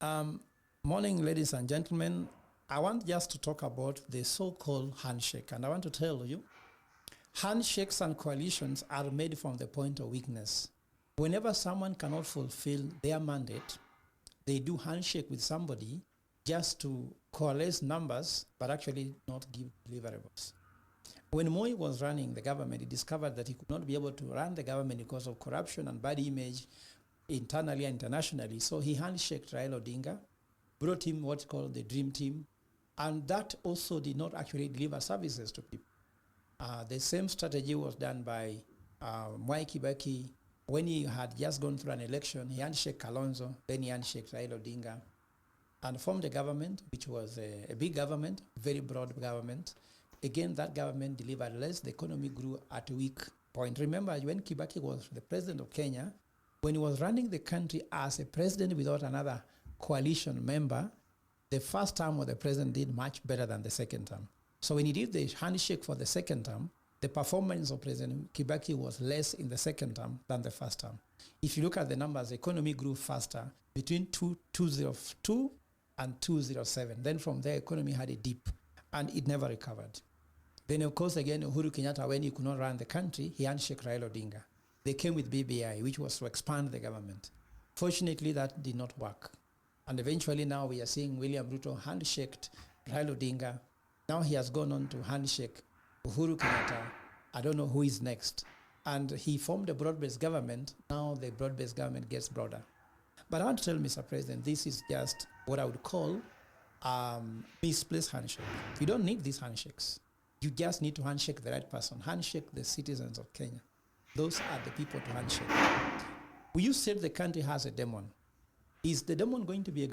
Um, Morning, ladies and gentlemen. I want just to talk about the so-called handshake, and I want to tell you, handshakes and coalitions are made from the point of weakness. Whenever someone cannot fulfill their mandate, they do handshake with somebody just to coalesce numbers, but actually not give deliverables. When Moi was running the government, he discovered that he could not be able to run the government because of corruption and bad image internally and internationally. So he handshaked Raila Odinga, brought him what's called the dream team, and that also did not actually deliver services to people. The same strategy was done by Mwai Kibaki when he had just gone through an election. He handshake Kalonzo, then he handshake Raila Odinga, and formed a government, which was a big government, very broad government. Again, that government delivered less. The economy grew at a weak point. Remember, when Kibaki was the president of Kenya, when he was running the country as a president without another coalition member, the first term of the president did much better than the second term. So when he did the handshake for the second term, the performance of President Kibaki was less in the second term than the first term. If you look at the numbers, the economy grew faster between 2002 and 2007. Then from there, economy had a dip, and it never recovered. Then, of course, again, Uhuru Kenyatta, when he could not run the country, he handshake Raila Odinga. They came with BBI, which was to expand the government. Fortunately, that did not work. And eventually now we are seeing William Ruto handshaked Raila Odinga. Now he has gone on to handshake Uhuru Kenyatta. I don't know who is next. And he formed a broad-based government. Now the broad-based government gets broader. But I want to tell Mr. President, this is just what I would call misplaced handshake. You don't need these handshakes. You just need to handshake the right person. Handshake the citizens of Kenya. Those are the people to handshake. You said the country has a demon. Is the demon going to be,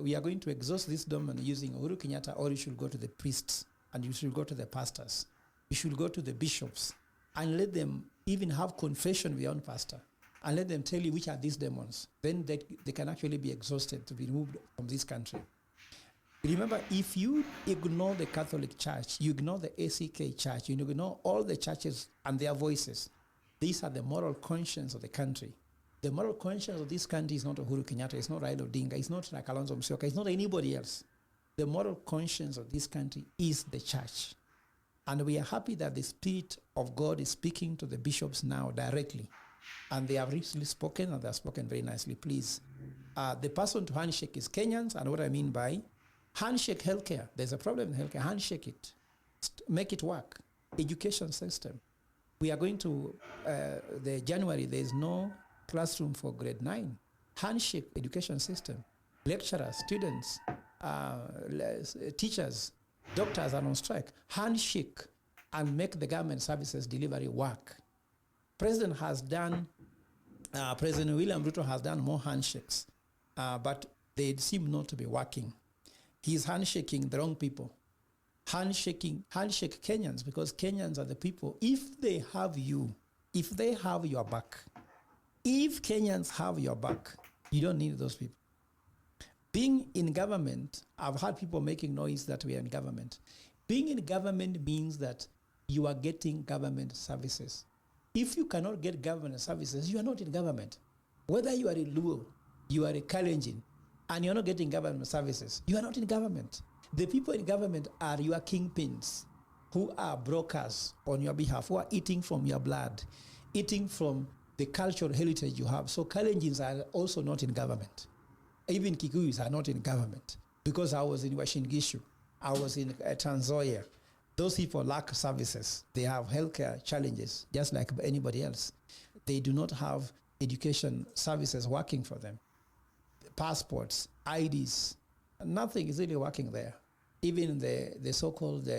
we are going to exhaust this demon using Uhuru Kenyatta, or you should go to the priests and you should go to the pastors. You should go to the bishops and let them even have confession with your own pastor and let them tell you which are these demons. Then they can actually be exhausted to be removed from this country. Remember, if you ignore the Catholic Church, you ignore the ACK Church, you ignore all the churches and their voices, these are the moral conscience of the country. The moral conscience of this country is not Uhuru Kenyatta, it's not Raila Odinga, it's not Kalonzo Musyoka, it's not anybody else. The moral conscience of this country is the church. And we are happy that the Spirit of God is speaking to the bishops now directly. And they have recently spoken, and they have spoken very nicely. Please, the person to handshake is Kenyans, and what I mean by handshake healthcare. There's a problem in healthcare. Handshake it. Make it work. Education system. We are going to, the January, there is no classroom for grade 9. Handshake education system. Lecturers, students, teachers, doctors are on strike. Handshake and make the government services delivery work. President William Ruto has done more handshakes, but they seem not to be working. He's handshaking the wrong people. Handshake Kenyans, because Kenyans are the people. If they have you, if they have your back, if Kenyans have your back, you don't need those people. Being in government, I've heard people making noise that we are in government. Being in government means that you are getting government services. If you cannot get government services, you are not in government. Whether you are in Luo, you are a Kalenjin, and you're not getting government services, you are not in government. The people in government are your kingpins, who are brokers on your behalf, who are eating from your blood, eating from the cultural heritage you have. So Kalenjins are also not in government. Even Kikuyus are not in government. Because I was in Washingishu, I was in Trans Nzoia. Those people lack services. They have healthcare challenges, just like anybody else. They do not have education services working for them. Passports, IDs, nothing is really working there. Even the so-called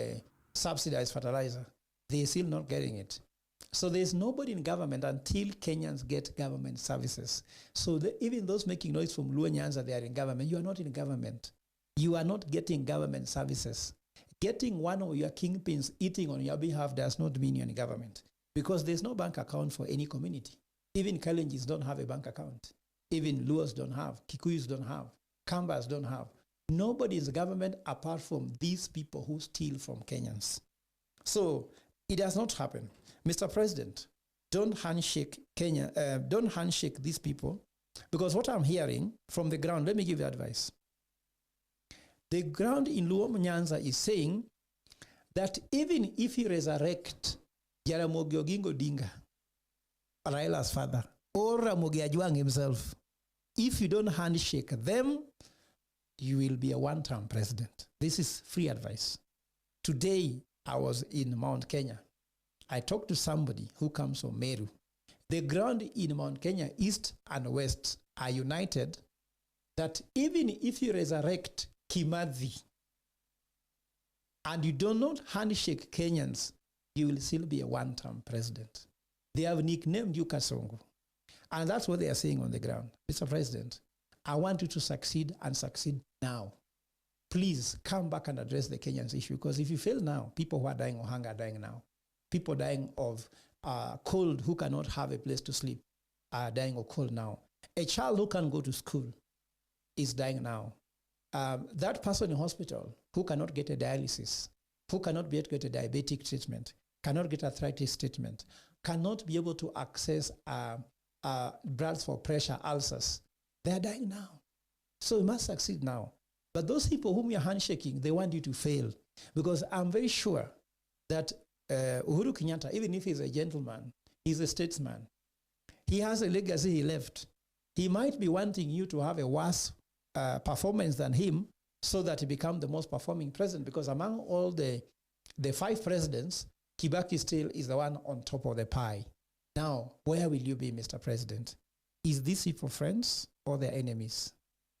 subsidized fertilizer, they're still not getting it. So there's nobody in government until Kenyans get government services. So even those making noise from Luo Nyanza, they are in government. You are not in government. You are not getting government services. Getting one of your kingpins eating on your behalf does not mean you're in government, because there's no bank account for any community. Even Kalenjins don't have a bank account. Even Luos don't have. Kikuyus don't have. Kambas don't have. Nobody is government apart from these people who steal from Kenyans. So it does not happen. Mr. President, don't handshake Kenya. Don't handshake these people Because what I'm hearing from the ground, let me give you advice. The ground in Luomo Nyanza is saying that even if you resurrect Jaramogi Oginga Odinga, Raila's father, or Ramogi Ajwang himself, if you don't handshake them, you will be a one-term president. This is free advice. Today, I was in Mount Kenya. I talked to somebody who comes from Meru. The ground in Mount Kenya, East and West, are united that even if you resurrect Kimathi and you do not handshake Kenyans, you will still be a one-term president. They have nicknamed you Kasongo. And that's what they are saying on the ground. Mr. President, I want you to succeed and succeed now. Please come back and address the Kenyans issue, because if you fail now, people who are dying of hunger are dying now. People dying of cold who cannot have a place to sleep are dying of cold now. A child who can go to school is dying now. That person in hospital who cannot get a dialysis, who cannot be able to get a diabetic treatment, cannot get arthritis treatment, cannot be able to access drugs for pressure, ulcers, they are dying now. So we must succeed now. But those people whom you're handshaking, they want you to fail. Because I'm very sure that Uhuru Kenyatta, even if he's a gentleman, he's a statesman, he has a legacy he left. He might be wanting you to have a worse performance than him so that he become the most performing president, because among all the 5 presidents, Kibaki still is the one on top of the pie. Now, where will you be, Mr. President? Is this people friends or their enemies?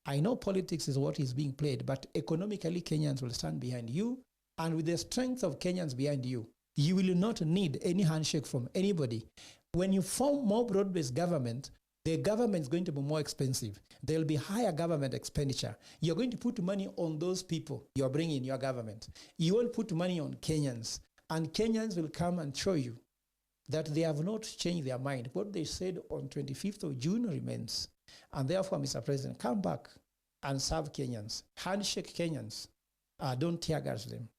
I know politics is what is being played, but economically, Kenyans will stand behind you. And with the strength of Kenyans behind you, you will not need any handshake from anybody. When you form more broad-based government, the government is going to be more expensive. There will be higher government expenditure. You're going to put money on those people you're bringing in your government. You won't put money on Kenyans. And Kenyans will come and show you that they have not changed their mind. What they said on 25th of June remains. And therefore, Mr. President, come back and serve Kenyans. Handshake Kenyans. Don't tear gas them.